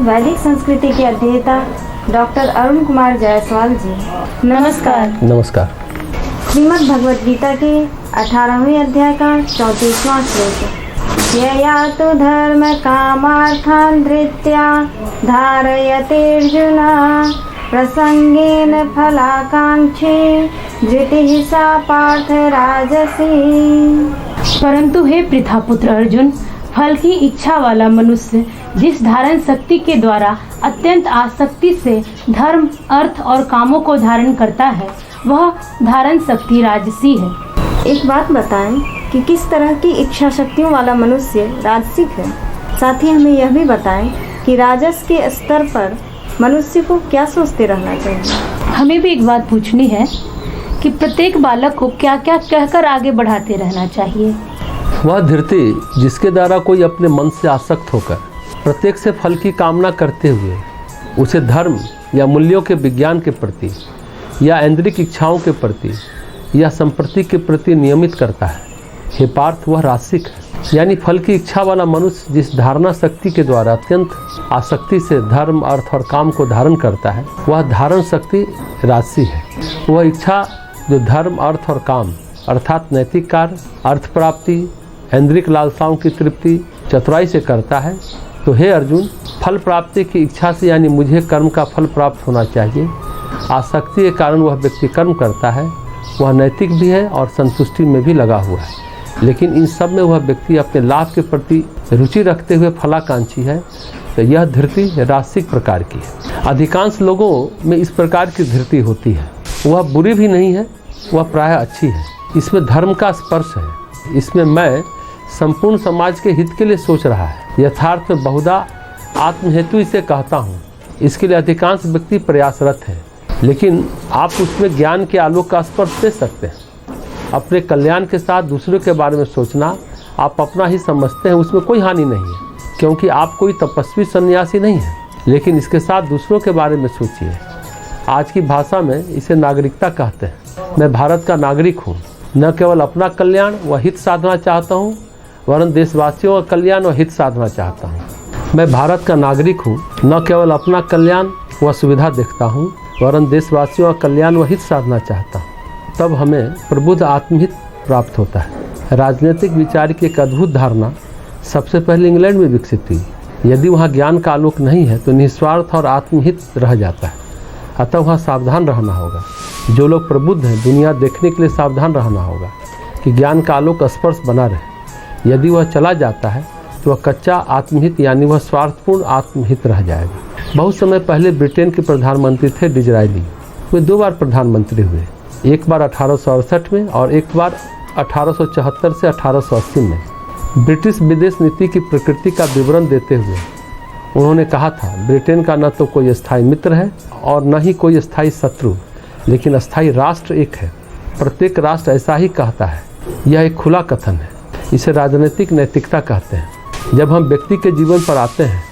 वैदिक संस्कृति के अध्येता डॉक्टर अरुण कुमार जायसवाल जी, नमस्कार। नमस्कार। श्रीमद् भगवद गीता के 18वें अध्याय का 34वां श्लोक, यया तो धर्म कामार्थान् धृत्या धारयते अर्जुन प्रसंगेन फलाकांक्षी धृतिः सा पार्थ राजसी। परंतु हे पृथापुत्र अर्जुन, फल की इच्छा वाला मनुष्य जिस धारण शक्ति के द्वारा अत्यंत आसक्ति से धर्म, अर्थ और कामों को धारण करता है, वह धारण शक्ति राजसी है। एक बात बताएं कि किस तरह की इच्छा शक्तियों वाला मनुष्य राजसिक है। साथ ही हमें यह भी बताएं कि राजस के स्तर पर मनुष्य को क्या सोचते रहना चाहिए। हमें भी एक बात पूछनी है कि प्रत्येक बालक को क्या क्या कहकर आगे बढ़ाते रहना चाहिए। वह धृति जिसके द्वारा कोई अपने मन से आसक्त होकर प्रत्येक से फल की कामना करते हुए उसे धर्म या मूल्यों के विज्ञान के प्रति या ऐन्द्रिक इच्छाओं के प्रति या संपत्ति के प्रति नियमित करता है, हे पार्थ, वह राजसिक है। यानी फल की इच्छा वाला मनुष्य जिस धारणा शक्ति के द्वारा अत्यंत आसक्ति से धर्म, अर्थ और काम को धारण करता है, वह धारण शक्ति राजसी है। वह इच्छा जो धर्म, अर्थ और काम अर्थात नैतिक कार्य, अर्थ प्राप्ति, ऐन्द्रिक लालसाओं की तृप्ति चतुराई से करता है, तो हे अर्जुन, फल प्राप्ति की इच्छा से यानी मुझे कर्म का फल प्राप्त होना चाहिए, आसक्ति के कारण वह व्यक्ति कर्म करता है, वह नैतिक भी है और संतुष्टि में भी लगा हुआ है। लेकिन इन सब में वह व्यक्ति अपने लाभ के प्रति रुचि रखते हुए फलाकांक्षी है, तो यह धृति राजसिक प्रकार की है। अधिकांश लोगों में इस प्रकार की धृति होती है। वह बुरी भी नहीं है, वह प्रायः अच्छी है। इसमें धर्म का स्पर्श है। इसमें मैं संपूर्ण समाज के हित के लिए सोच रहा है। यथार्थ में बहुधा आत्महेतु इसे कहता हूँ। इसके लिए अधिकांश व्यक्ति प्रयासरत है, लेकिन आप उसमें ज्ञान के आलोक का स्पर्श दे सकते हैं। अपने कल्याण के साथ दूसरों के बारे में सोचना आप अपना ही समझते हैं, उसमें कोई हानि नहीं है, क्योंकि आप कोई तपस्वी सन्यासी नहीं है। लेकिन इसके साथ दूसरों के बारे में सोचिए। आज की भाषा में इसे नागरिकता कहते हैं। मैं भारत का नागरिक हूँ। न केवल अपना कल्याण व हित साधना चाहता हूँ, वरन देशवासियों का कल्याण व हित साधना चाहता हूँ। मैं भारत का नागरिक हूँ। न केवल अपना कल्याण व सुविधा देखता हूँ, वरन देशवासियों का कल्याण व हित साधना चाहता हूँ। तब हमें प्रबुद्ध आत्महित प्राप्त होता है। राजनीतिक विचार की एक अद्भुत धारणा सबसे पहले इंग्लैंड में विकसित हुई। यदि वहाँ ज्ञान का आलोक नहीं है तो निस्वार्थ और आत्महित रह जाता है। अतः वहाँ सावधान रहना होगा। जो लोग प्रबुद्ध हैं, दुनिया देखने के लिए सावधान रहना होगा कि ज्ञान का आलोक स्पर्श बना रहे। यदि वह चला जाता है तो वह कच्चा आत्महित यानी वह स्वार्थपूर्ण आत्महित रह जाएगा। बहुत समय पहले ब्रिटेन के प्रधानमंत्री थे डिज़रायली। वे 2 बार प्रधानमंत्री हुए, एक बार 1868 में और एक बार 1874 से 1880 में। ब्रिटिश विदेश नीति की प्रकृति का विवरण देते हुए उन्होंने कहा था, ब्रिटेन का न तो कोई स्थायी मित्र है और न ही कोई स्थायी शत्रु, लेकिन स्थायी राष्ट्र एक है। प्रत्येक राष्ट्र ऐसा ही कहता है। यह एक खुला कथन है। इसे राजनीतिक नैतिकता कहते हैं। जब हम व्यक्ति के जीवन पर आते हैं,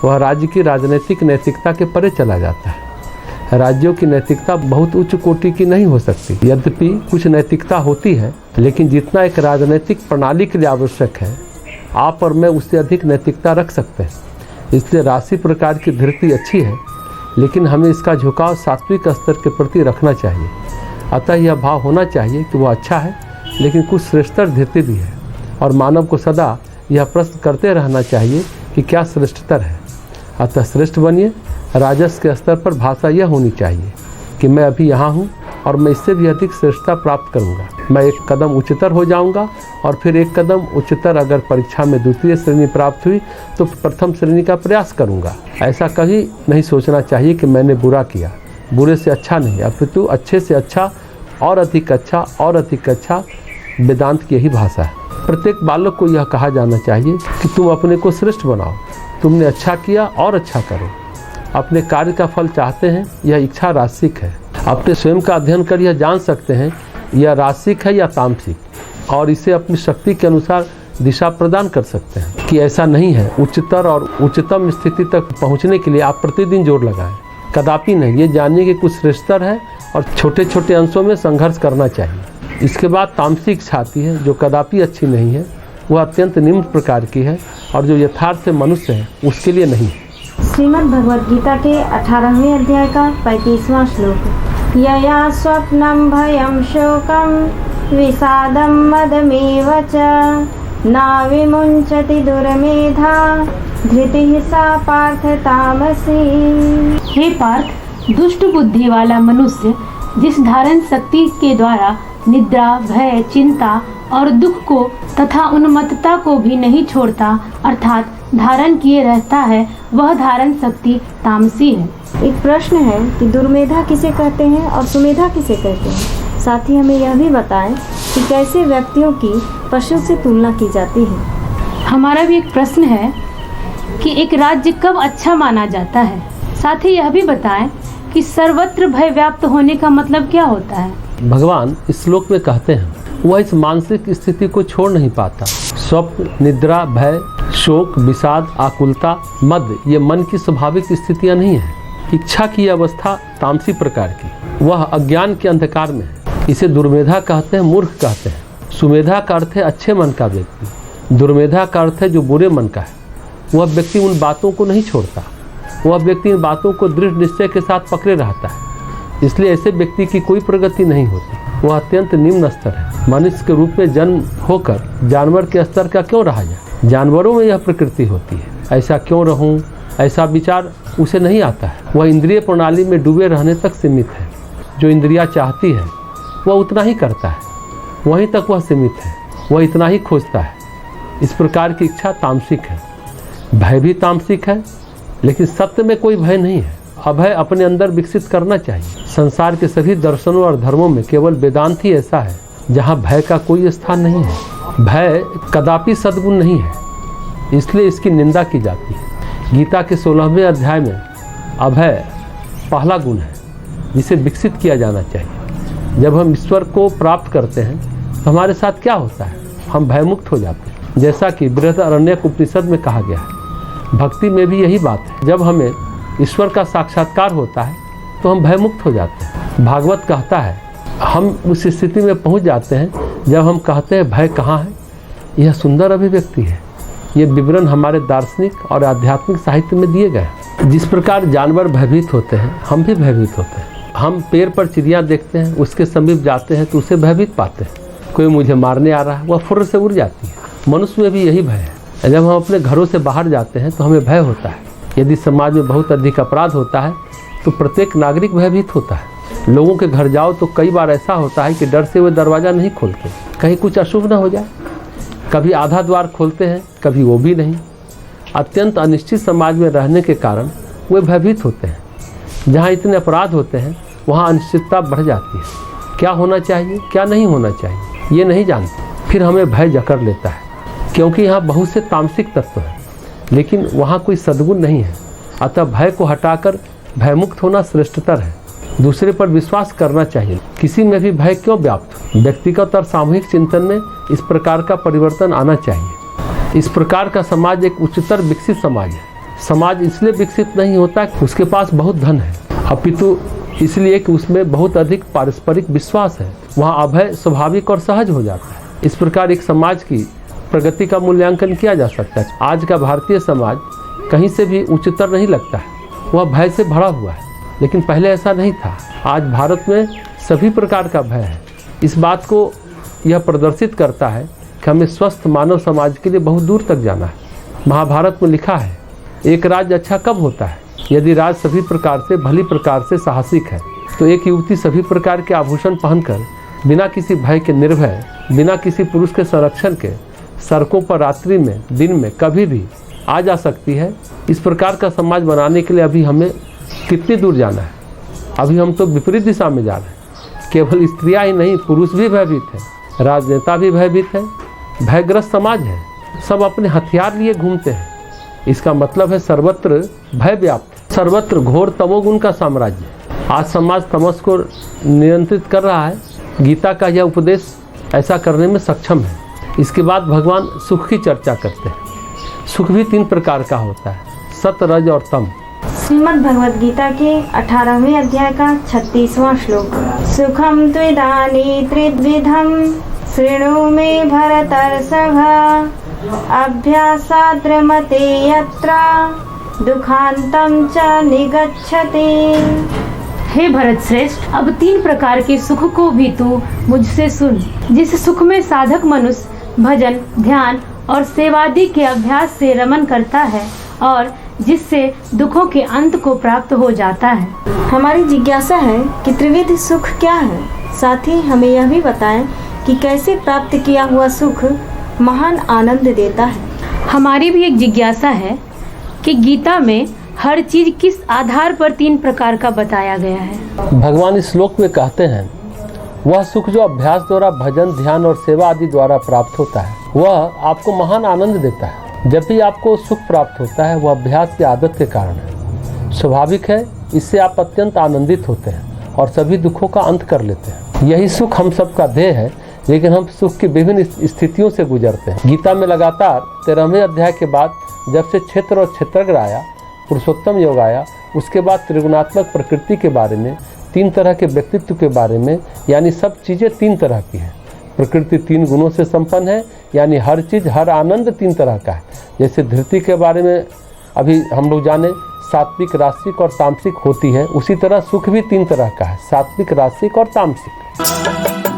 वह राज्य की राजनीतिक नैतिकता के परे चला जाता है। राज्यों की नैतिकता बहुत उच्च कोटि की नहीं हो सकती। यद्यपि कुछ नैतिकता होती है, लेकिन जितना एक राजनीतिक प्रणाली के लिए आवश्यक है, आप और मैं उससे अधिक नैतिकता रख सकते हैं। इसलिए राशि प्रकार की धृति अच्छी है, लेकिन हमें इसका झुकाव सात्विक स्तर के प्रति रखना चाहिए। अतः यह भाव होना चाहिए कि वह अच्छा है, लेकिन कुछ श्रेष्ठतर धृति भी है। और मानव को सदा यह प्रश्न करते रहना चाहिए कि क्या श्रेष्ठतर है। अतः श्रेष्ठ बनिए। राजस के स्तर पर भाषा यह होनी चाहिए कि मैं अभी यहाँ हूँ और मैं इससे भी अधिक श्रेष्ठता प्राप्त करूँगा। मैं एक कदम उच्चतर हो जाऊँगा और फिर एक कदम उच्चतर। अगर परीक्षा में 2य श्रेणी प्राप्त हुई तो प्रथम श्रेणी का प्रयास करूँगा। ऐसा कभी नहीं सोचना चाहिए कि मैंने बुरा किया। बुरे से अच्छा नहीं, अपितु अच्छे से अच्छा और अधिक अच्छा और अधिक अच्छा। वेदांत की यही भाषा है। प्रत्येक बालक को यह कहा जाना चाहिए कि तुम अपने को श्रेष्ठ बनाओ। तुमने अच्छा किया और अच्छा करो। अपने कार्य का फल चाहते हैं, यह इच्छा राजसिक है। अपने स्वयं का अध्ययन कर यह जान सकते हैं यह राजसिक है या तामसिक, और इसे अपनी शक्ति के अनुसार दिशा प्रदान कर सकते हैं कि ऐसा नहीं है। उच्चतर और उच्चतम स्थिति तक पहुंचने के लिए आप प्रतिदिन जोर लगाएं, कदापि नहीं। ये जानने कि कुछ श्रेष्ठतर है और छोटे छोटे अंशों में संघर्ष करना चाहिए। इसके बाद तामसिक इच्छा आती है, जो कदापि अच्छी नहीं है। वह अत्यंत निम्न प्रकार की है और जो यथार्थ मनुष्य है उसके लिए नहीं। श्रीमद् भगवद गीता के 18वें अध्याय का 35वां श्लोक। यया स्वप्नं भयं शोकं विषादं मदमेव च न विमुञ्चति दुर्मेधा धृतिः सा पार्थ तामसी। हे पार्थ, दुष्ट बुद्धि वाला मनुष्य जिस धारण शक्ति के द्वारा निद्रा, भय, चिंता और दुख को तथा उन्मत्तता को भी नहीं छोड़ता अर्थात धारण किए रहता है, वह धारण शक्ति तामसी है। एक प्रश्न है कि दुर्मेधा किसे कहते हैं और सुमेधा किसे कहते हैं। साथ ही हमें यह भी बताएं कि कैसे व्यक्तियों की पशु से तुलना की जाती है। हमारा भी एक प्रश्न है कि एक राज्य कब अच्छा माना जाता है। साथ ही यह भी बताएं कि सर्वत्र भय व्याप्त होने का मतलब क्या होता है। भगवान इस श्लोक में कहते हैं वह इस मानसिक स्थिति को छोड़ नहीं पाता। स्वप्न, निद्रा, भय, शोक, विषाद, आकुलता, मद ये मन की स्वाभाविक स्थितियां नहीं है। इच्छा की अवस्था तामसी प्रकार की, वह अज्ञान के अंधकार में है। इसे दुर्मेधा कहते हैं, मूर्ख कहते हैं। सुमेधा का अर्थ है अच्छे मन का व्यक्ति। दुर्मेधा का अर्थ है जो बुरे मन का है। वह व्यक्ति उन बातों को नहीं छोड़ता, वह व्यक्ति इन बातों को दृढ़ निश्चय के साथ पकड़े रहता है। इसलिए ऐसे व्यक्ति की कोई प्रगति नहीं होती। वह अत्यंत निम्न स्तर है। मनुष्य के रूप में जन्म होकर जानवर के स्तर का क्यों रहा जाए। जानवरों में यह प्रकृति होती है, ऐसा क्यों रहूं, ऐसा विचार उसे नहीं आता है। वह इंद्रिय प्रणाली में डूबे रहने तक सीमित है। जो इंद्रिया चाहती है वह उतना ही करता है, वहीं तक वह सीमित है, वह इतना ही खोजता है। इस प्रकार की इच्छा तामसिक है। भय भी तामसिक है, लेकिन सत्य में कोई भय नहीं है। अभय अपने अंदर विकसित करना चाहिए। संसार के सभी दर्शनों और धर्मों में केवल वेदांत ही ऐसा है जहाँ भय का कोई स्थान नहीं है। भय कदापि सद्गुण नहीं है, इसलिए इसकी निंदा की जाती है। गीता के 16वें अध्याय में अभय पहला गुण है जिसे विकसित किया जाना चाहिए। जब हम ईश्वर को प्राप्त करते हैं तो हमारे साथ क्या होता है, हम भयमुक्त हो जाते हैं। जैसा कि बृहदारण्यक उपनिषद में कहा गया है, भक्ति में भी यही बात है। जब हमें ईश्वर का साक्षात्कार होता है तो हम भयमुक्त हो जाते हैं। भागवत कहता है हम उस स्थिति में पहुंच जाते हैं जब हम कहते हैं भय कहाँ है। यह सुंदर अभिव्यक्ति है। ये विवरण हमारे दार्शनिक और आध्यात्मिक साहित्य में दिए गए हैं। जिस प्रकार जानवर भयभीत होते हैं, हम भी भयभीत होते हैं। हम पेड़ पर चिड़िया देखते हैं, उसके समीप जाते हैं तो उसे भयभीत पाते हैं। कोई मुझे मारने आ रहा है, वह फुर्र से उड़ जाती है। मनुष्य में भी यही भय है। जब हम अपने घरों से बाहर जाते हैं तो हमें भय होता है। यदि समाज में बहुत अधिक अपराध होता है तो प्रत्येक नागरिक भयभीत होता है। लोगों के घर जाओ तो कई बार ऐसा होता है कि डर से वे दरवाज़ा नहीं खोलते, कहीं कुछ अशुभ न हो जाए। कभी आधा द्वार खोलते हैं, कभी वो भी नहीं। अत्यंत अनिश्चित समाज में रहने के कारण वे भयभीत होते हैं। जहाँ इतने अपराध होते हैं वहाँ अनिश्चितता बढ़ जाती है। क्या होना चाहिए, क्या नहीं होना चाहिए, ये नहीं जानते। फिर हमें भय जकड़ लेता है, क्योंकि यहाँ बहुत से तामसिक तत्व हैं, लेकिन वहाँ कोई सद्गुण नहीं है। अतः भय को हटाकर भयमुक्त होना श्रेष्ठतर है। दूसरे पर विश्वास करना चाहिए। किसी में भी भय क्यों व्याप्त। व्यक्तिगत और सामूहिक चिंतन में इस प्रकार का परिवर्तन आना चाहिए। इस प्रकार का समाज एक उच्चतर विकसित समाज है। समाज इसलिए विकसित नहीं होता कि उसके पास बहुत धन है, अपितु इसलिए कि उसमें बहुत अधिक पारस्परिक विश्वास है। वहाँ अभय स्वाभाविक और सहज हो जाता है। इस प्रकार एक समाज की प्रगति का मूल्यांकन किया जा सकता है। आज का भारतीय समाज कहीं से भी उच्चतर नहीं लगता है, वह भय से भरा हुआ है। लेकिन पहले ऐसा नहीं था। आज भारत में सभी प्रकार का भय है। इस बात को यह प्रदर्शित करता है कि हमें स्वस्थ मानव समाज के लिए बहुत दूर तक जाना है। महाभारत में लिखा है, एक राज्य अच्छा कब होता है, यदि राज सभी प्रकार से भली प्रकार से साहसिक है। तो एक युवती सभी प्रकार के आभूषण पहनकर बिना किसी भय के निर्भय, बिना किसी पुरुष के संरक्षण के सड़कों पर रात्रि में, दिन में कभी भी आ जा सकती है। इस प्रकार का समाज बनाने के लिए अभी हमें कितनी दूर जाना है। अभी हम तो विपरीत दिशा में जा रहे हैं। केवल स्त्रियां ही नहीं, पुरुष भी भयभीत है, राजनेता भी भयभीत है। भयग्रस्त समाज है, सब अपने हथियार लिए घूमते हैं। इसका मतलब है सर्वत्र भय व्याप्त, सर्वत्र घोर तमोगुण का साम्राज्य। आज समाज तमस को नियंत्रित कर रहा है। गीता का यह उपदेश ऐसा करने में सक्षम है। इसके बाद भगवान सुख की चर्चा करते हैं। सुख भी 3 प्रकार का होता है, सत, रज और तम। श्रीमद् भगवद गीता के 18वें अध्याय का 36वां श्लोक। सुखम त्विदानी त्रिद्विधम शृणु मे भरतर्षभ अभ्यासाद्रमते यत्र दुखांतं च निगच्छति। हे भरत श्रेष्ठ, अब 3 प्रकार के सुख को भी तू मुझसे सुन। जिस सुख में साधक मनुष्य भजन, ध्यान और सेवादि के अभ्यास से रमन करता है और जिससे दुखों के अंत को प्राप्त हो जाता है। हमारी जिज्ञासा है कि त्रिविध सुख क्या है, साथ ही हमें यह भी बताएं कि कैसे प्राप्त किया हुआ सुख महान आनंद देता है। हमारी भी एक जिज्ञासा है कि गीता में हर चीज किस आधार पर 3 प्रकार का बताया गया है। भगवान इस श्लोक में कहते हैं, वह सुख जो अभ्यास द्वारा भजन, ध्यान और सेवा आदि द्वारा प्राप्त होता है वह आपको महान आनंद देता है। जब भी आपको सुख प्राप्त होता है वह अभ्यास की आदत के कारण है। स्वाभाविक है, इससे आप अत्यंत आनंदित होते हैं और सभी दुखों का अंत कर लेते हैं। यही सुख हम सबका ध्येय है, लेकिन हम सुख की विभिन्न स्थितियों से गुजरते हैं। गीता में लगातार 13वें अध्याय के बाद जब से क्षेत्र और क्षेत्रज्ञ आया, पुरुषोत्तम योग आया, उसके बाद त्रिगुणात्मक प्रकृति के बारे में, 3 तरह के व्यक्तित्व के बारे में, यानी सब चीज़ें 3 तरह की हैं। प्रकृति 3 गुणों से संपन्न है, यानी हर चीज़, हर आनंद 3 तरह का है। जैसे धरती के बारे में अभी हम लोग जाने, सात्विक, रासिक और तामसिक होती है, उसी तरह सुख भी 3 तरह का है, सात्विक, रासिक और तामसिक।